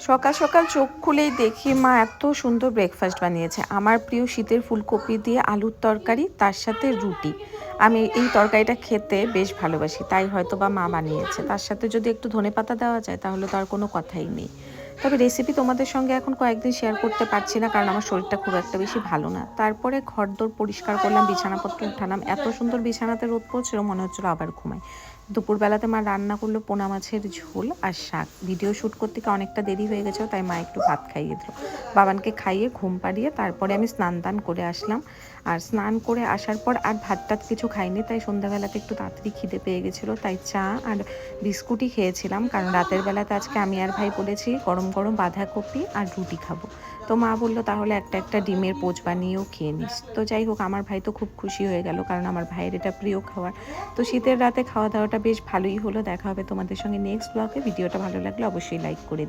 সকাল সকাল চোখ খুলেই দেখি মা এত সুন্দর ব্রেকফাস্ট বানিয়েছে। আমার প্রিয় শীতের ফুলকপি দিয়ে আলুর তরকারি, তার সাথে রুটি। আমি এই তরকারিটা খেতে বেশ ভালোবাসি, তাই হয়তো বা মা বানিয়েছে। তার সাথে যদি একটু ধনেপাতা দেওয়া যায় তাহলে তো আর কোনো কথাই নেই। তবে রেসিপি তোমাদের সঙ্গে এখন কয়েকদিন শেয়ার করতে পারছি না, কারণ আমার শরীরটা খুব একটা বেশি ভালো না। তারপরে ঘরদোর পরিষ্কার করলাম, বিছানাপত্র উঠালাম। এত সুন্দর বিছানাতে রোদ পড়ছিল, মনে হচ্ছিল আবার ঘুমাই। দুপুরবেলাতে মা রান্না করলো পোনা মাছের ঝোল আর শাক। ভিডিও শ্যুট করতে গিয়ে অনেকটা দেরি হয়ে গেছে, তাই মা একটু ভাত খাইয়ে দিল। বাবানকে খাইয়ে ঘুম পাড়িয়ে তারপরে আমি স্নান দান করে আসলাম। আর স্নান করে আসার পর আর ভাত টাত কিছু খাইনি, তাই সন্ধ্যাবেলাতে একটু তাড়াতাড়ি খিদে পেয়ে গেছিলো, তাই চা আর বিস্কুটই খেয়েছিলাম। কারণ রাতের বেলাতে আজকে আমি আর ভাই বলেছি গরম গরম বাঁধাকপি আর রুটি খাবো। তো মা বললো তাহলে একটা একটা ডিমের পোচ বানিয়েও খেয়ে নিস। তো যাই হোক, আমার ভাই তো খুব খুশি হয়ে গেল, কারণ আমার ভাইয়ের এটা প্রিয় খাবার। তো শীতের রাতে খাওয়া দাওয়াটা বেশ ভালোই হলো। দেখা হবে তোমাদের সঙ্গে নেক্সট ব্লগে। ভিডিওটা ভালো লাগলে অবশ্যই লাইক করে